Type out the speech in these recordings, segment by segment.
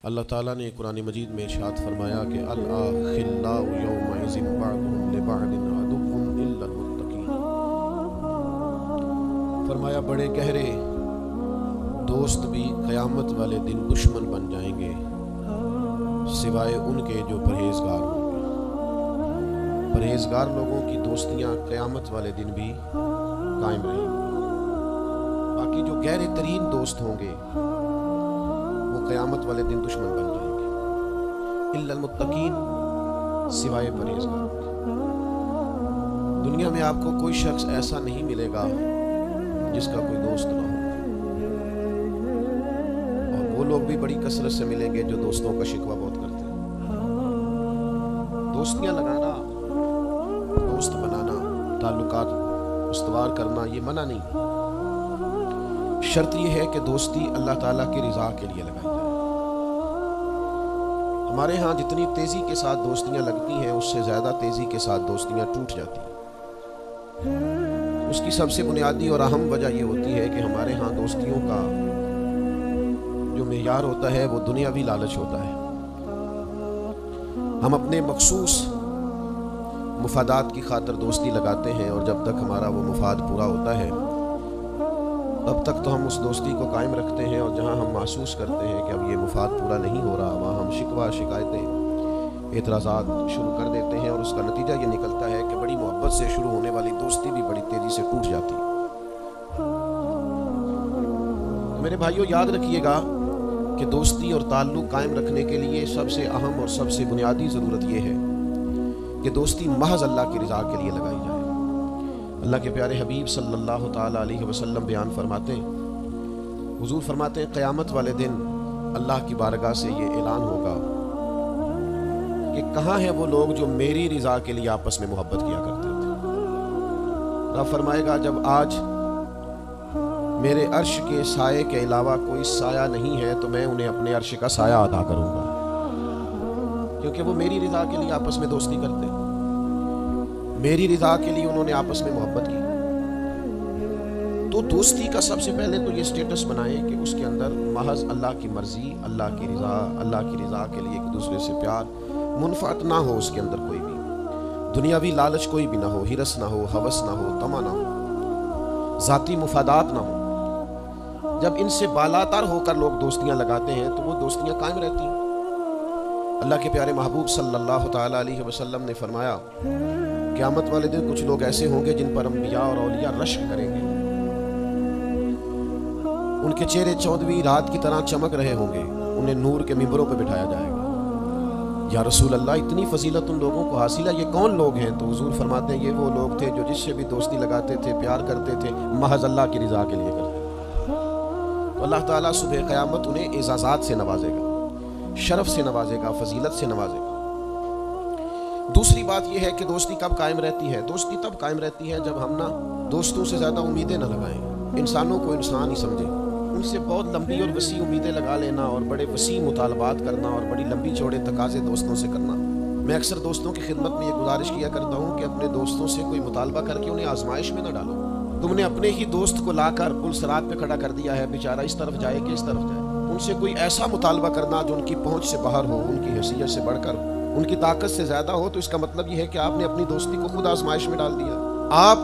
اللہ تعالیٰ نے قرآن مجید میں ارشاد فرمایا کہ الأخلاء یومئذ بعضهم لبعض عدو إلا المتقین، فرمایا بڑے گہرے دوست بھی قیامت والے دن دشمن بن جائیں گے سوائے ان کے جو پرہیزگار ہوں گے۔ پرہیزگار لوگوں کی دوستیاں قیامت والے دن بھی قائم رہیں گی، باقی جو گہرے ترین دوست ہوں گے وہ قیامت والے دن دشمن بن جائیں گے۔ الا المتقین، سوائے پرہیزگار کے۔ دنیا میں آپ کو کوئی شخص ایسا نہیں ملے گا جس کا کوئی دوست نہ ہو، اور وہ لوگ بھی بڑی کثرت سے ملیں گے جو دوستوں کا شکوہ بہت کرتے ہیں۔ دوستیاں لگانا، دوست بنانا، تعلقات استوار کرنا یہ منع نہیں، شرط یہ ہے کہ دوستی اللہ تعالیٰ کی رضا کے لیے لگائی جائے۔ ہمارے ہاں جتنی تیزی کے ساتھ دوستیاں لگتی ہیں اس سے زیادہ تیزی کے ساتھ دوستیاں ٹوٹ جاتی ہیں۔ اس کی سب سے بنیادی اور اہم وجہ یہ ہوتی ہے کہ ہمارے ہاں دوستیوں کا جو معیار ہوتا ہے وہ دنیاوی لالچ ہوتا ہے۔ ہم اپنے مخصوص مفادات کی خاطر دوستی لگاتے ہیں، اور جب تک ہمارا وہ مفاد پورا ہوتا ہے تب تک تو ہم اس دوستی کو قائم رکھتے ہیں، اور جہاں ہم محسوس کرتے ہیں کہ اب یہ مفاد پورا نہیں ہو رہا وہاں ہم شکوہ، شکایتیں، اعتراضات شروع کر دیتے ہیں، اور اس کا نتیجہ یہ نکلتا ہے کہ بڑی محبت سے شروع ہونے والی دوستی بھی بڑی تیزی سے ٹوٹ جاتی ہے۔ تو میرے بھائیوں یاد رکھیے گا کہ دوستی اور تعلق قائم رکھنے کے لیے سب سے اہم اور سب سے بنیادی ضرورت یہ ہے کہ دوستی محض اللہ کی رضا کے لیے لگائی جائے۔ اللہ کے پیارے حبیب صلی اللہ تعالیٰ علیہ وسلم بیان فرماتے ہیں، حضور فرماتے ہیں قیامت والے دن اللہ کی بارگاہ سے یہ اعلان ہوگا کہ کہاں ہیں وہ لوگ جو میری رضا کے لیے آپس میں محبت کیا کرتے تھے۔ رب فرمائے گا جب آج میرے عرش کے سائے کے علاوہ کوئی سایہ نہیں ہے تو میں انہیں اپنے عرش کا سایہ عطا کروں گا، کیونکہ وہ میری رضا کے لیے آپس میں دوستی کرتے ہیں، میری رضا کے لیے انہوں نے آپس میں محبت کی۔ تو دوستی کا سب سے پہلے تو یہ سٹیٹس بنائیں کہ اس کے اندر محض اللہ کی مرضی، اللہ کی رضا کے لیے ایک دوسرے سے پیار، منفعت نہ ہو اس کے اندر کوئی بھی، دنیاوی لالچ کوئی بھی نہ ہو، ہرس نہ ہو، ہوس نہ ہو، طمع نہ ہو، ذاتی مفادات نہ ہو۔ جب ان سے بالاتر ہو کر لوگ دوستیاں لگاتے ہیں تو وہ دوستیاں قائم رہتی ہیں۔ اللہ کے پیارے محبوب صلی اللہ تعالیٰ علیہ وسلم نے فرمایا قیامت والے دن کچھ لوگ ایسے ہوں گے جن پر انبیاء اور اولیاء رشک کریں گے، ان کے چہرے 14ویں رات کی طرح چمک رہے ہوں گے، انہیں نور کے ممبروں پہ بٹھایا جائے گا۔ یا رسول اللہ اتنی فضیلت ان لوگوں کو حاصل ہے، یہ کون لوگ ہیں؟ تو حضور فرماتے ہیں یہ وہ لوگ تھے جو جس سے بھی دوستی لگاتے تھے، پیار کرتے تھے، محض اللہ کی رضا کے لیے کرتے تھے۔ تو اللہ تعالیٰ صبح قیامت انہیں اعزازات سے نوازے گا، شرف سے نوازے گا، فضیلت سے نوازے گا۔ دوسری بات یہ ہے کہ دوستی کب قائم رہتی ہے؟ دوستی تب قائم رہتی ہے جب ہم دوستوں سے زیادہ امیدیں نہ لگائیں، انسانوں کو انسان ہی سمجھیں، ان سے بہت لمبی اور وسیع امیدیں لگا لینا اور بڑے وسیع مطالبات کرنا اور بڑی لمبی چوڑے تقاضے دوستوں سے کرنا۔ میں اکثر دوستوں کی خدمت میں یہ گزارش کیا کرتا ہوں کہ اپنے دوستوں سے کوئی مطالبہ کر کے انہیں آزمائش میں نہ ڈالو۔ تم نے اپنے ہی دوست کو لا کر پل صراط پہ کھڑا کر دیا ہے، بیچارہ اس طرف جائے کہ اس طرف جائے، ان سے کوئی ایسا مطالبہ کرنا جو ان کی پہنچ سے باہر ہو، ان کی حیثیت سے بڑھ کر، ان کی طاقت سے زیادہ ہو، تو اس کا مطلب یہ ہے کہ آپ نے اپنی دوستی کو خود آزمائش میں ڈال دیا۔ آپ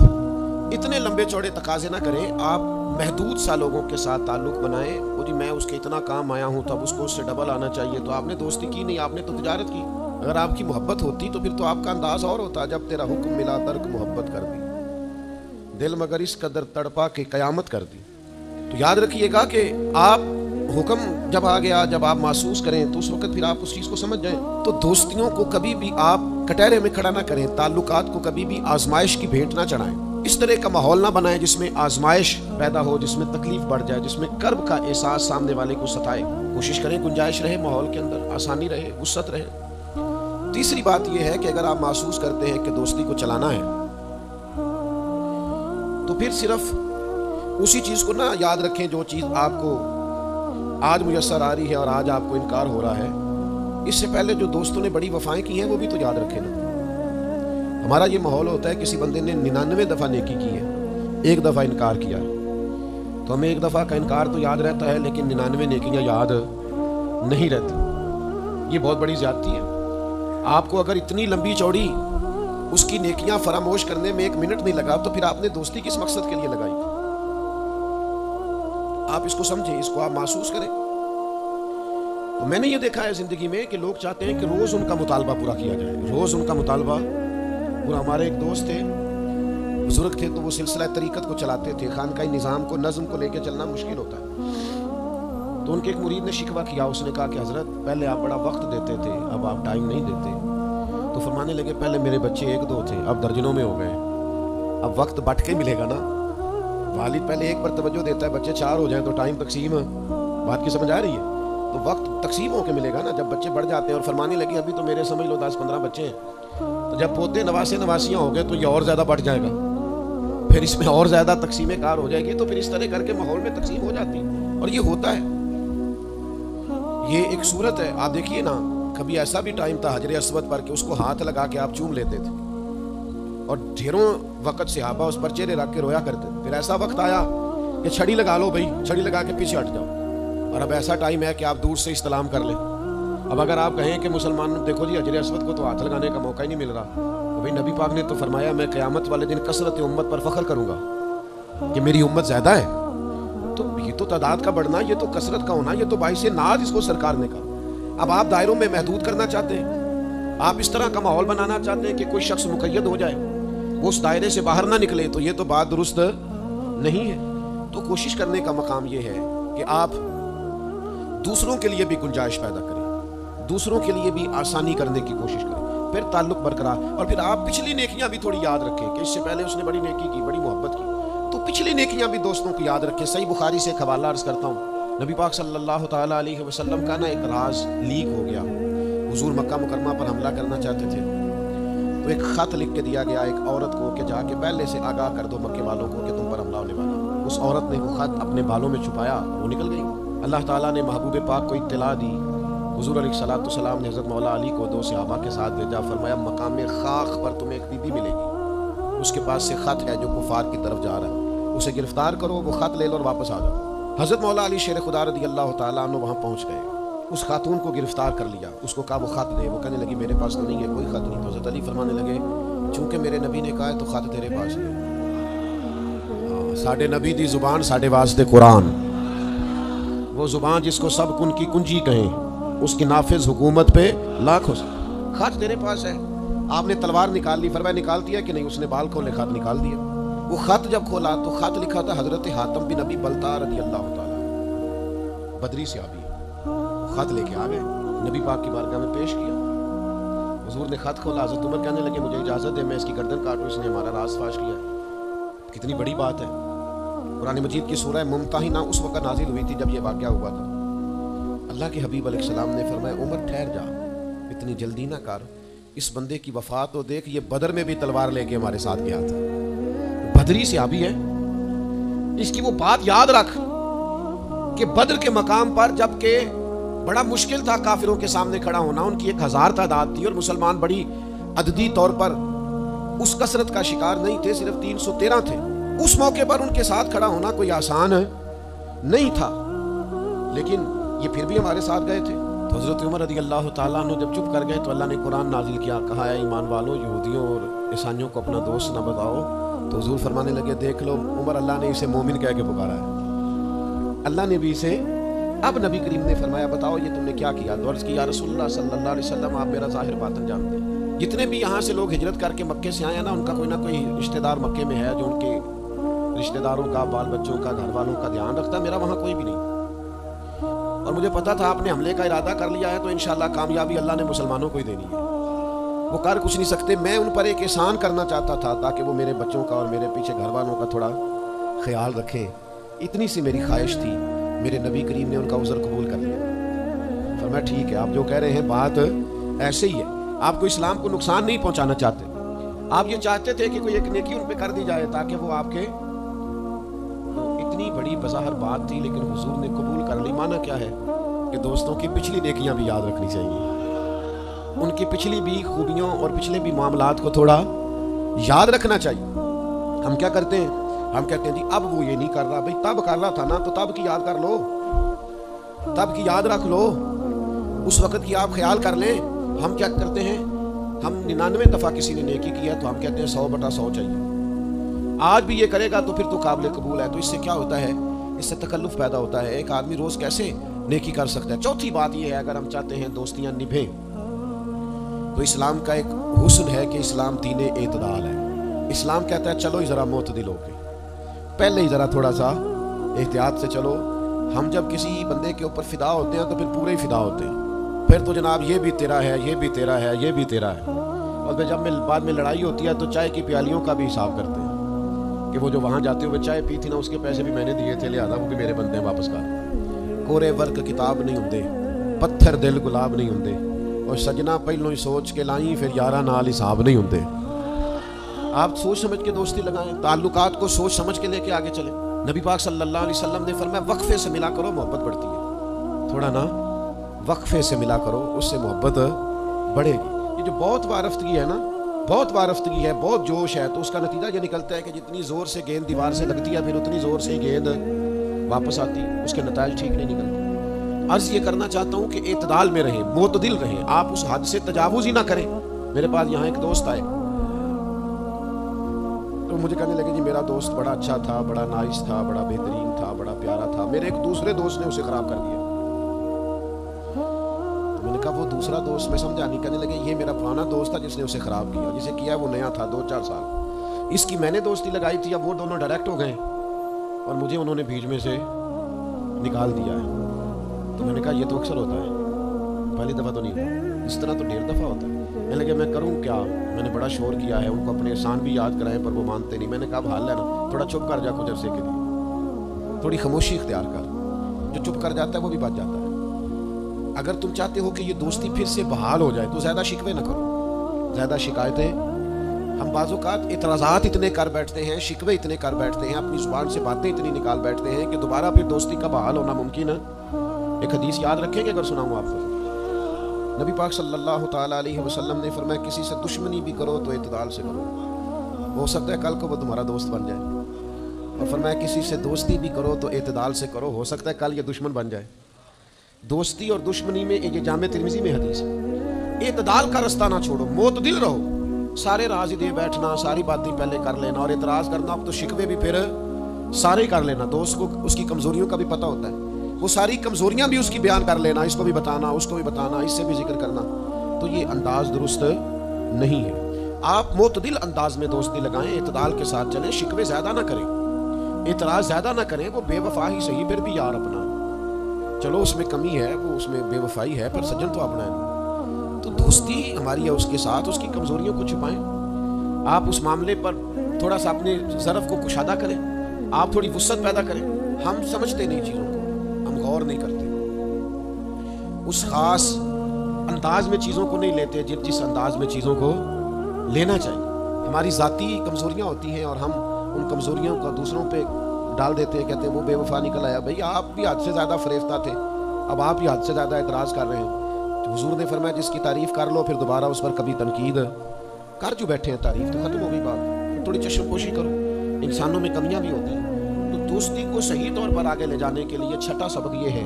اتنے لمبے چوڑے تقاضے نہ کریں، آپ محدود سا لوگوں کے ساتھ تعلق بنائیں۔ وہ جی میں اس کے اتنا کام آیا ہوں تو اب اس کو اس سے ڈبل آنا چاہیے، تو آپ نے دوستی کی نہیں، آپ نے تو تجارت کی۔ اگر آپ کی محبت ہوتی تو پھر تو آپ کا انداز اور ہوتا، جب تیرا حکم ملا ترک محبت کر دی، دل مگر اس قدر تڑپا کہ قیامت کر دی۔ تو یاد رکھیے گا کہ آپ حکم جب آ گیا، جب آپ محسوس کریں تو اس وقت پھر آپ اس چیز کو سمجھ جائیں۔ تو دوستیوں کو کبھی بھی آپ کٹہرے میں کھڑا نہ کریں، تعلقات کو کبھی بھی آزمائش کی بھیٹ نہ چڑھائیں، اس طرح کا ماحول نہ بنائیں جس میں آزمائش پیدا ہو، جس میں تکلیف بڑھ جائے، جس میں کرب کا احساس سامنے والے کو ستائے۔ کوشش کریں گنجائش رہے ماحول کے اندر، آسانی رہے، وسعت رہے۔ تیسری بات یہ ہے کہ اگر آپ محسوس کرتے ہیں کہ دوستی کو چلانا ہے تو پھر صرف اسی چیز کو نہ یاد رکھیں جو چیز آپ کو آج میسر آ رہی ہے اور آج آپ کو انکار ہو رہا ہے، اس سے پہلے جو دوستوں نے بڑی وفائیں کی ہیں وہ بھی تو یاد رکھیں نا۔ ہمارا یہ ماحول ہوتا ہے کسی بندے نے 99 دفعہ نیکی کی ہے، ایک دفعہ انکار کیا، تو ہمیں ایک دفعہ کا انکار تو یاد رہتا ہے لیکن 99 نیکیاں یاد نہیں رہتی۔ یہ بہت بڑی زیادتی ہے. آپ کو اگر اتنی لمبی چوڑی اس کی نیکیاں فراموش کرنے میں 1 منٹ نہیں لگا تو پھر آپ نے دوستی کس مقصد کے لیے لگائی؟ آپ اس کو سمجھیں، اس کو آپ محسوس کریں. تو میں نے یہ دیکھا ہے زندگی میں کہ لوگ چاہتے ہیں کہ روز ان کا مطالبہ پورا کیا جائے، روز ان کا مطالبہ پورا. ہمارے ایک دوست تھے، بزرگ تھے، تو وہ سلسلہ طریقت کو چلاتے تھے. خانقاہی نظام کو، نظم کو لے کے چلنا مشکل ہوتا ہے. تو ان کے ایک مرید نے شکوہ کیا. اس نے کہا کہ حضرت پہلے آپ بڑا وقت دیتے تھے، اب آپ ٹائم نہیں دیتے. تو فرمانے لگے پہلے میرے بچے 1-2 تھے، اب درجنوں میں ہو گئے. اب وقت بٹ کے ملے گا نا. والد پہلے ایک پر توجہ دیتا ہے، بچے 4 ہو جائیں تو ٹائم تقسیم. بات کی سمجھ آ رہی ہے؟ تو وقت تقسیم ہو کے ملے گا نا جب بچے بڑھ جاتے ہیں. اور فرمانے لگے ابھی تو میرے سمجھ لو 10-15 بچے ہیں، تو جب پوتے نواسے نواسیاں ہو گئے تو یہ اور زیادہ بڑھ جائے گا، پھر اس میں اور زیادہ تقسیم کار ہو جائے گی. تو پھر اس طرح کر کے ماحول میں تقسیم ہو جاتی ہے، اور یہ ہوتا ہے. یہ ایک صورت ہے. آپ دیکھیے نا، کبھی ایسا بھی ٹائم تھا حجر اسود پر کہ اس کو ہاتھ لگا کے آپ چوم لیتے تھے، اور ڈھیروں وقت صحابہ اس پر چہرے رکھ کے رویا کرتے. پھر ایسا وقت آیا کہ چھڑی لگا لو بھائی، چھڑی لگا کے پیچھے ہٹ جاؤ. اور اب ایسا ٹائم ہے کہ آپ دور سے استلام کر لیں. اب اگر آپ کہیں کہ مسلمان دیکھو جی حجر اسود کو تو ہاتھ لگانے کا موقع ہی نہیں مل رہا، تو بھائی نبی پاک نے تو فرمایا میں قیامت والے دن کثرت امت پر فخر کروں گا کہ میری امت زیادہ ہے. تو یہ تو تعداد کا بڑھنا، یہ تو کثرت کا ہونا، یہ تو باعث ناز اس کو سرکار نے کہا. اب آپ دائروں میں محدود کرنا چاہتے ہیں، آپ اس طرح کا ماحول بنانا چاہتے ہیں کہ کوئی شخص مقید ہو جائے، وہ اس دائرے سے باہر نہ نکلے، تو یہ تو بات درست نہیں ہے. تو کوشش کرنے کا مقام یہ ہے کہ آپ دوسروں کے لیے بھی گنجائش پیدا کریں، دوسروں کے لیے بھی آسانی کرنے کی کوشش کریں، پھر تعلق برقرار. اور پھر آپ پچھلی نیکیاں بھی تھوڑی یاد رکھیں کہ اس سے پہلے اس نے بڑی نیکی کی، بڑی محبت کی، تو پچھلی نیکیاں بھی دوستوں کو یاد رکھیں. صحیح بخاری سے ایک حوالہ عرض کرتا ہوں. نبی پاک صلی اللہ تعالیٰ علیہ وسلم کا نا ایک راز لیک ہو گیا. حضور مکہ مکرمہ پر حملہ کرنا چاہتے تھے، تو ایک خط لکھ کے دیا گیا ایک عورت کو کہ جا کے پہلے سے آگاہ کر دو مکے والوں کو کہ تم پر حملہ ہونے والا. اس عورت نے وہ خط اپنے بالوں میں چھپایا، وہ نکل گئی. اللہ تعالیٰ نے محبوب پاک کو اطلاع دی. حضور علیہ السلام نے حضرت مولا علی کو 2 صحابہ کے ساتھ بھیجا. فرمایا مقام خاک پر تمہیں ایک بی بی ملے گی، اس کے پاس سے خط ہے جو کفار کی طرف جا رہا ہے، اسے گرفتار کرو، وہ خط لے لو اور واپس آ جاؤ. حضرت مولا علی شیر خدا رضی اللہ تعالیٰ عنہ وہاں پہنچ گئے. اس خاتون کو گرفتار کر لیا. اس کو کہا وہ خط دے. وہ کہنے لگی میرے پاس تو نہیں ہے، کوئی خط نہیں. تو حضرت علی فرمانے لگے چونکہ میرے نبی نے کہا ہے تو خط تیرے پاس ہے. ساڈے نبی دی زبان ساڈے واسطے قرآن، وہ زبان جس کو سب کن کی کنجی کہیں، اس کی نافذ حکومت پہ لاکھ ہو. خط تیرے پاس ہے. آپ نے تلوار نکال لی. فرمایا نکالتی ہے کہ نہیں؟ اس نے بال کھولے، خط نکال دیا. وہ خط جب کھولا تو خط لکھا تھا حضرت حاتم بن ابی بلتع رضی اللہ تعالیٰ، بدری صحابی. خط لے کے آ گئے، نبی پاک کی بارگاہ میں پیش کیا. حضور نے خط کھولا. حضرت عمر کہنے لگے مجھے اجازت دے میں اس کی گردن کاٹوں، اس نے ہمارا راز فاش کیا. کتنی بڑی بات ہے. قرآن مجید کی سورہ ممتحنہ اس وقت نازل ہوئی تھی جب یہ واقعہ ہوا تھا. اللہ کے حبیب علیہ السلام نے فرمایا عمر ٹھہر جا، اتنی جلدی نہ کر، اس بندے کی وفات تو دیکھ. یہ بدر میں بھی تلوار لے کے ہمارے ساتھ گیا تھا، بدری صحابی ہے. اس کی وہ بات یاد رکھ کہ بدر کے مقام پر جب کہ بڑا مشکل تھا کافروں کے سامنے کھڑا ہونا، ان کی 1000 تعداد تھی اور مسلمان بڑی عددی طور پر اس کثرت کا شکار نہیں تھے، صرف 313 تھے. اس موقع پر ان کے ساتھ کھڑا ہونا کوئی آسان نہیں تھا، لیکن یہ پھر بھی ہمارے ساتھ گئے تھے. تو حضرت عمر رضی اللہ تعالیٰ عنہ جب چپ کر گئے تو اللہ نے قرآن نازل کیا، کہا ہے ایمان والوں یہودیوں اور عیسائیوں کو اپنا دوست نہ بتاؤ. تو حضور فرمانے لگے دیکھ لو عمر، اللہ نے اسے مومن کہہ کے پکارا ہے، اللہ نے بھی اسے. اب نبی کریم نے فرمایا بتاؤ یہ تم نے کیا کیا؟ تو عرض کی یا رسول اللہ صلی اللہ علیہ وسلم آپ میرا ظاہر باطن جانتے ہیں. جتنے بھی یہاں سے لوگ ہجرت کر کے مکے سے آئے ہیں نا، ان کا کوئی نہ کوئی رشتہ دار مکے میں ہے جو ان کے رشتہ داروں کا، بال بچوں کا، گھر والوں کا دھیان رکھتا ہے. میرا وہاں کوئی بھی نہیں، اور مجھے پتا تھا آپ نے حملے کا ارادہ کر لیا ہے تو انشاءاللہ کامیابی اللہ نے مسلمانوں کو ہی دینی ہے. وہ کر کچھ نہیں سکتے. میں ان پر ایک احسان کرنا چاہتا تھا تاکہ وہ میرے بچوں کا اور میرے پیچھے گھر والوں کا تھوڑا خیال رکھیں. اتنی سی میری خواہش تھی. میرے نبی کریم نے ان کا عذر قبول کر لیا. فرمایا ٹھیک ہے، آپ جو کہہ رہے ہیں بات ایسے ہی ہے. آپ کو اسلام کو نقصان نہیں پہنچانا چاہتے، آپ یہ چاہتے تھے کہ کوئی ایک نیکی ان پہ کر دی جائے تاکہ وہ آپ کے. اتنی بڑی بظاہر بات تھی لیکن حضور نے قبول کر لی. معنی کیا ہے کہ دوستوں کی پچھلی نیکیاں بھی یاد رکھنی چاہیے، ان کی پچھلی بھی خوبیوں اور پچھلے بھی معاملات کو تھوڑا یاد رکھنا چاہیے. ہم کیا کرتے ہیں؟ ہم کہتے ہیں جی اب وہ یہ نہیں کر رہا. بھئی تب کر رہا تھا نا، تو تب کی یاد کر لو، تب کی یاد رکھ لو. اس وقت کی آپ خیال کر لیں. ہم کیا کرتے ہیں, ہم 99 دفعہ کسی نے نیکی کی ہے تو ہم کہتے ہیں 100/100 چاہیے. آج بھی یہ کرے گا تو پھر تو قابل قبول ہے. تو اس سے کیا ہوتا ہے, اس سے تکلف پیدا ہوتا ہے. ایک آدمی روز کیسے نیکی کر سکتا ہے. چوتھی بات یہ ہے, اگر ہم چاہتے ہیں دوستیاں نبھیں تو اسلام کا ایک حسن ہے کہ اسلام دین اعتدال ہے. اسلام کہتا ہے چلو ذرا معتدل ہو کے, پہلے ہی ذرا تھوڑا سا احتیاط سے چلو. ہم جب کسی بندے کے اوپر فدا ہوتے ہیں تو پھر پورے ہی فدا ہوتے ہیں. پھر تو جناب یہ بھی تیرا ہے, یہ بھی تیرا ہے, یہ بھی تیرا ہے. اور پھر جب بعد میں لڑائی ہوتی ہے تو چائے کی پیالیوں کا بھی حساب کرتے ہیں کہ وہ جو وہاں جاتے ہوئے چائے پی تھی نا, اس کے پیسے بھی میں نے دیے تھے, لہٰذا وہ بھی میرے بندے ہیں, واپس کر. کورے ورک کتاب نہیں ہوندے, پتھر دل گلاب نہیں ہوندے, اور سجنا پہلوں ہی سوچ کے لائیں پھر یارہ نال حساب نہیں ہوندے. آپ سوچ سمجھ کے دوستی لگائیں, تعلقات کو سوچ سمجھ کے لے کے آگے چلیں. نبی پاک صلی اللہ علیہ وسلم نے فرمایا وقفے سے ملا کرو محبت بڑھتی ہے. تھوڑا نا وقفے سے ملا کرو, اس سے محبت بڑھے گی. یہ جو بہت وارفتگی ہے نا, بہت وارفتگی ہے, بہت جوش ہے, تو اس کا نتیجہ یہ نکلتا ہے کہ جتنی زور سے گیند دیوار سے لگتی ہے پھر اتنی زور سے گیند واپس آتی, اس کے نتائج ٹھیک نہیں نکلتے. عرض یہ کرنا چاہتا ہوں کہ اعتدال میں رہیں, معتدل رہیں, آپ اس حد سے تجاوز ہی نہ کریں. میرے پاس یہاں ایک دوست آئے تو مجھے کہنے لگے جی میرا دوست بڑا اچھا تھا, بڑا نائس تھا, بڑا بہترین تھا, بڑا پیارا تھا. میرے ایک دوسرے دوست نے اسے خراب کر دیا. تو میں نے کہا وہ دوسرا دوست, میں سمجھا نہیں. کہنے لگے یہ میرا پرانا دوست تھا جس نے اسے خراب کیا, جسے کیا وہ نیا تھا 2-4 سال. اس کی میں نے دوستی لگائی تھی, اب وہ دونوں ڈائریکٹ ہو گئے اور مجھے انہوں نے بیچ میں سے نکال دیا ہے. تو میں نے کہا یہ تو اکثر ہوتا ہے, پہلی دفعہ تو نہیں ہوا, اس طرح تو 1.5 دفعہ ہوتا ہے. میں نے کہا میں کروں کیا, میں نے بڑا شور کیا ہے, ان کو اپنے احسان بھی یاد کرائے پر وہ مانتے نہیں. میں نے کہا اب حال ہے نا, تھوڑا چپ کر جا کچھ عرصے کے لیے, تھوڑی خاموشی اختیار کر. جو چپ کر جاتا ہے وہ بھی بچ جاتا ہے. اگر تم چاہتے ہو کہ یہ دوستی پھر سے بحال ہو جائے تو زیادہ شکوے نہ کرو, زیادہ شکایتیں. ہم بعض اوقات اعتراضات اتنے کر بیٹھتے ہیں, شکوے اتنے کر بیٹھتے ہیں, اپنی زبان سے باتیں اتنی نکال بیٹھتے ہیں کہ دوبارہ پھر دوستی کا بحال ہونا ممکن ہے. ایک حدیث یاد رکھیں کہ اگر سناؤں آپ کو, نبی پاک صلی اللہ تعالیٰ علیہ وسلم نے فرمایا کسی سے دشمنی بھی کرو تو اعتدال سے کرو, ہو سکتا ہے کل کو وہ تمہارا دوست بن جائے. اور فرمایا کسی سے دوستی بھی کرو تو اعتدال سے کرو, ہو سکتا ہے کل یہ دشمن بن جائے. دوستی اور دشمنی میں یہ جامع ترمذی میں حدیث ہے, اعتدال کا رستہ نہ چھوڑو, معتدل رہو. سارے راز ہی دے بیٹھنا, ساری باتیں پہلے کر لینا اور اعتراض کرنا, اب تو شکوے بھی پھر سارے ہی کر لینا. دوست کو اس کی کمزوریوں کا بھی پتہ ہوتا ہے, وہ ساری کمزوریاں بھی اس کی بیان کر لینا, اس کو بھی بتانا, اس کو بھی بتانا, اس سے بھی ذکر کرنا. تو یہ انداز درست نہیں ہے. آپ معتدل انداز میں دوستی لگائیں, اعتدال کے ساتھ چلیں, شکوے زیادہ نہ کریں, اعتراض زیادہ نہ کریں. وہ بے وفا ہی صحیح, پھر بھی یار اپنا, چلو اس میں کمی ہے, وہ اس میں بے وفائی ہے, پر سجن تو اپنا ہے. تو دوستی ہماری ہے اس کے ساتھ, اس کی کمزوریوں کو چھپائیں. آپ اس معاملے پر تھوڑا سا اپنے ظرف کو کشادہ کریں, آپ تھوڑی وسعت پیدا کریں. ہم سمجھتے نہیں چیزوں کو, ہم غور نہیں کرتے, اس خاص انداز میں چیزوں کو نہیں لیتے جس انداز میں چیزوں کو لینا چاہیے. ہماری ذاتی کمزوریاں ہوتی ہیں اور ہم ان کمزوریوں کو دوسروں پہ ڈال دیتے ہیں, کہتے ہیں وہ بے وفا نکل آیا. بھئی آپ بھی حد سے زیادہ فریفتہ تھے, اب آپ ہی حد سے زیادہ اعتراض کر رہے ہیں. حضور نے فرمایا جس کی تعریف کر لو پھر دوبارہ اس پر کبھی تنقید کر جو بیٹھے ہیں, تعریف تو ختم ہو گئی بات. تھوڑی چشم پوشی کرو, انسانوں میں کمیاں بھی ہوتی ہیں. تو دوستی کو صحیح طور پر آگے لے جانے کے لیے چھٹا سبق یہ ہے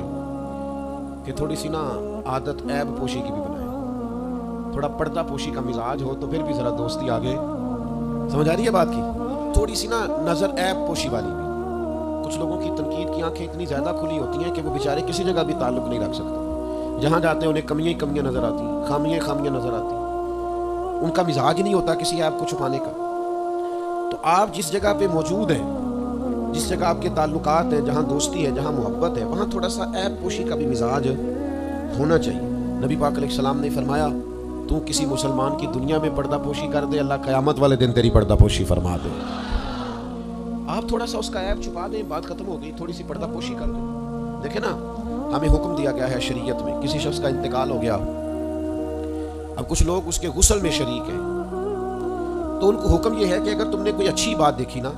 کہ تھوڑی سی نا عادت عیب پوشی کی بھی بنائیں. تھوڑا پردہ پوشی کا مزاج ہو تو پھر بھی ذرا دوستی آگے, سمجھ آ رہی ہے بات کی. تھوڑی سی نا نظر عیب پوشی والی بھی. کچھ لوگوں کی تنقید کی آنکھیں اتنی زیادہ کھلی ہوتی ہیں کہ وہ بیچارے کسی جگہ بھی تعلق نہیں رکھ سکتے. جہاں جاتے ہیں انہیں کمیاں ہی کمیاں نظر آتی ہیں, خامیاں نظر آتی ہیں. ان کا مزاج نہیں ہوتا کسی عیب کو چھپانے کا. تو آپ جس جگہ پہ موجود ہیں, جس جگہ آپ کے تعلقات ہیں, جہاں دوستی ہے, جہاں محبت ہے, وہاں تھوڑا سا عیب پوشی کا بھی مزاج ہونا چاہیے. نبی پاک علیہ السلام نے فرمایا تو کسی مسلمان کی دنیا میں پردہ پوشی کر دے, اللہ قیامت والے دن تیری پردہ پوشی فرما دے. آپ تھوڑا سا اس کا عیب چھپا دیں, بات ختم ہو گئی, تھوڑی سی پردہ پوشی کر دیں. دیکھیں نا, ہمیں حکم دیا گیا ہے شریعت میں, کسی شخص کا انتقال ہو گیا, اب کچھ لوگ اس کے غسل میں شریک ہیں, تو ان کو حکم یہ ہے کہ اگر تم نے کوئی اچھی بات دیکھی نا,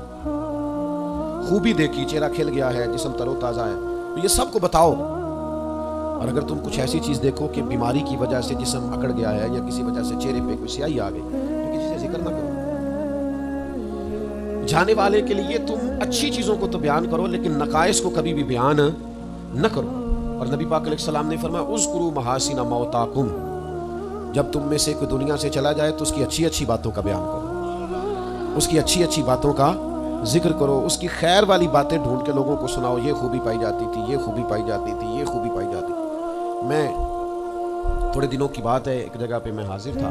خوبی دیکھی, چہرہ کھل گیا ہے, جسم تر و تازہ ہے, تو یہ سب کو بتاؤ. اور اگر تم کچھ ایسی چیز دیکھو کہ بیماری کی وجہ سے جسم اکڑ گیا ہے یا کسی وجہ سے چہرے پہ کوئی سیاہی آ گئی, تو کسی سے ذکر نہ کرو. جانے والے کے لیے تم اچھی چیزوں کو تو بیان کرو, لیکن نقائص کو کبھی بھی بیان نہ کرو. اور نبی پاک علیہ السلام نے فرمایا اذکروا محاسن موتاکم، جب تم میں سے کوئی دنیا سے چلا جائے تو اس کی اچھی اچھی باتوں کا بیان کرو، اس کی اچھی اچھی باتوں کا ذکر کرو، اس کی خیر والی باتیں ڈھونڈ کے لوگوں کو سناؤ، یہ خوبی پائی جاتی تھی، یہ خوبی پائی جاتی تھی، یہ خوبی پائی جاتی تھی۔ میں تھوڑے دنوں کی بات ہے، ایک جگہ پہ میں حاضر تھا،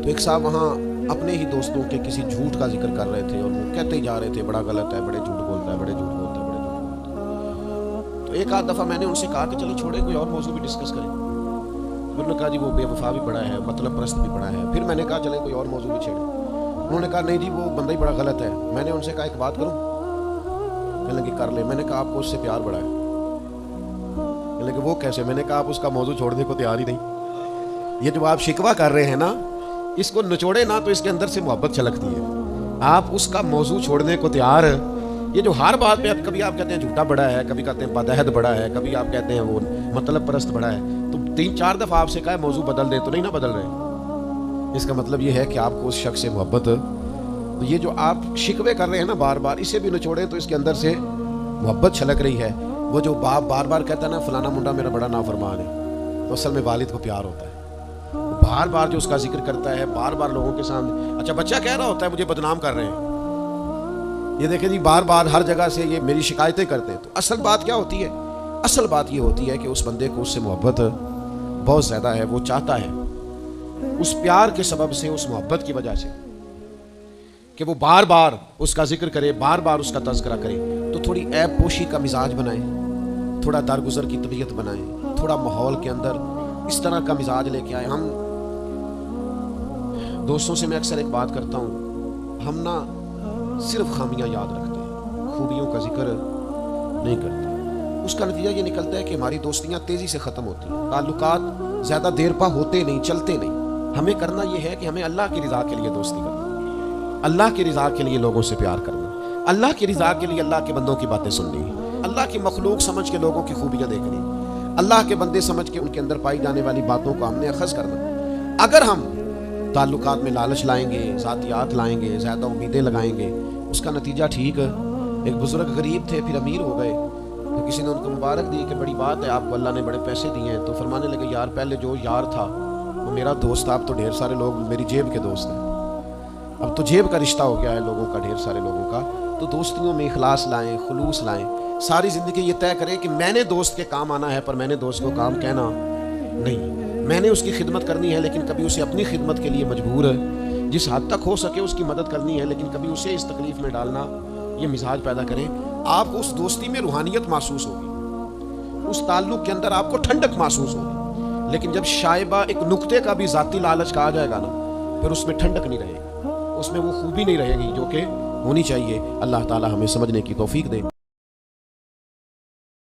تو ایک صاحب وہاں اپنے ہی دوستوں کے کسی جھوٹ کا ذکر کر رہے تھے اور وہ کہتے ہی جا رہے تھے بڑا غلط ہے، بڑے جھوٹ بولتا ہے، بڑے جھوٹ بولتا ہے، بڑے جھوٹ بولتا ہے۔ تو ایک آدھ دفعہ میں نے ان سے کہا کہ چلو چھوڑیں، کوئی اور موضوع بھی ڈسکس کریں۔ انہوں نے کہا جی وہ بے وفا بھی بڑا ہے، مطلب پرست بھی بڑا ہے۔ پھر میں نے کہا چلیں کوئی اور موضوع بھی چھیڑیں۔ انہوں نے کہا نہیں جی وہ بندہ ہی بڑا غلط ہے۔ میں نے ان سے کہا ایک بات کروں؟ کہنے لگے کر لیں۔ میں نے کہا آپ کو اس سے پیار بڑا ہے؟ کہنے لگے وہ کیسے؟ میں نے کہا آپ اس کا موضوع چھوڑنے کو تیار ہی نہیں۔ یہ جو آپ شکوہ کر رہے ہیں نا، اس کو نچوڑے نا تو اس کے اندر سے محبت چھلکتی ہے۔ آپ اس کا موضوع چھوڑنے کو تیار، یہ جو ہر بات پہ کبھی آپ کہتے ہیں جھوٹا بڑا ہے، کبھی کہتے ہیں بدعہد بڑا ہے، کبھی آپ کہتے ہیں وہ مطلب پرست بڑا ہے، تو 3-4 دفعہ آپ سے کہا ہے موضوع بدل دیں تو نہیں نہ بدل رہے۔ اس کا مطلب یہ ہے کہ آپ کو اس شخص سے محبت، تو یہ جو آپ شکوے کر رہے ہیں نا بار بار، اسے بھی نچوڑیں تو اس کے اندر سے محبت چھلک رہی ہے۔ وہ جو باپ بار بار کہتا ہے نا فلانا منڈا میرا بڑا نافرمان ہے، تو اصل میں والد کو پیار ہوتا ہے۔ بار بار جو اس کا ذکر کرتا ہے، بار بار لوگوں کے سامنے، اچھا بچہ کہہ رہا ہوتا ہے مجھے بدنام کر رہے ہیں، یہ دیکھیں جی بار بار ہر جگہ سے یہ میری شکایتیں کرتے ہیں۔ تو اصل بات کیا ہوتی ہے؟ اصل بات یہ ہوتی ہے کہ اس بندے کو اس سے محبت بہت زیادہ ہے، وہ چاہتا ہے اس پیار کے سبب سے، اس محبت کی وجہ سے کہ وہ بار بار اس کا ذکر کرے، بار بار اس کا تذکرہ کرے۔ تو تھوڑی عیب پوشی کا مزاج بنائیں، تھوڑا درگزر کی طبیعت بنائیں، تھوڑا ماحول کے اندر اس طرح کا مزاج لے کے آئے۔ ہم دوستوں سے میں اکثر ایک بات کرتا ہوں، ہم نا صرف خامیاں یاد رکھتے ہیں، خوبیوں کا ذکر نہیں کرتے۔ اس کا نتیجہ یہ نکلتا ہے کہ ہماری دوستیاں تیزی سے ختم ہوتی ہیں، تعلقات زیادہ دیر پا ہوتے نہیں، چلتے نہیں۔ ہمیں کرنا یہ ہے کہ ہمیں اللہ کی رضا کے لیے دوستی کرنا، اللہ کی رضا کے لیے لوگوں سے پیار کرنا، اللہ کی رضا کے لیے اللہ کے بندوں کی باتیں سننی، اللہ کی مخلوق سمجھ کے لوگوں کی خوبیاں دیکھنی، اللہ کے بندے سمجھ کے ان کے اندر پائی جانے والی باتوں کو ہم نے اخذ کرنا۔ اگر ہم تعلقات میں لالچ لائیں گے، ذاتیات لائیں گے، زیادہ امیدیں لگائیں گے، اس کا نتیجہ ٹھیک ہے۔ ایک بزرگ غریب تھے پھر امیر ہو گئے، تو کسی نے ان کو مبارک دی کہ بڑی بات ہے آپ کو اللہ نے بڑے پیسے دیے ہیں۔ تو فرمانے لگے یار پہلے جو یار تھا وہ میرا دوست تھا، اب تو ڈھیر سارے لوگ میری جیب کے دوست ہیں، اب تو جیب کا رشتہ ہو گیا ہے لوگوں کا، ڈھیر سارے لوگوں کا۔ تو دوستیوں میں اخلاص لائیں، خلوص لائیں۔ ساری زندگی یہ طے کریں کہ میں نے دوست کے کام آنا ہے پر میں نے دوست کو کام کہنا نہیں، میں نے اس کی خدمت کرنی ہے لیکن کبھی اسے اپنی خدمت کے لیے مجبور ہے، جس حد تک ہو سکے اس کی مدد کرنی ہے لیکن کبھی اسے اس تکلیف میں ڈالنا، یہ مزاج پیدا کریں۔ آپ کو اس دوستی میں روحانیت محسوس ہوگی، اس تعلق کے اندر آپ کو ٹھنڈک محسوس ہوگی۔ لیکن جب شائبہ ایک نقطے کا بھی ذاتی لالچ کہا جائے گا نا، پھر اس میں ٹھنڈک نہیں رہے گی، اس میں وہ خوبی نہیں رہے گی جو کہ ہونی چاہیے۔ اللہ تعالی ہمیں سمجھنے کی توفیق دے۔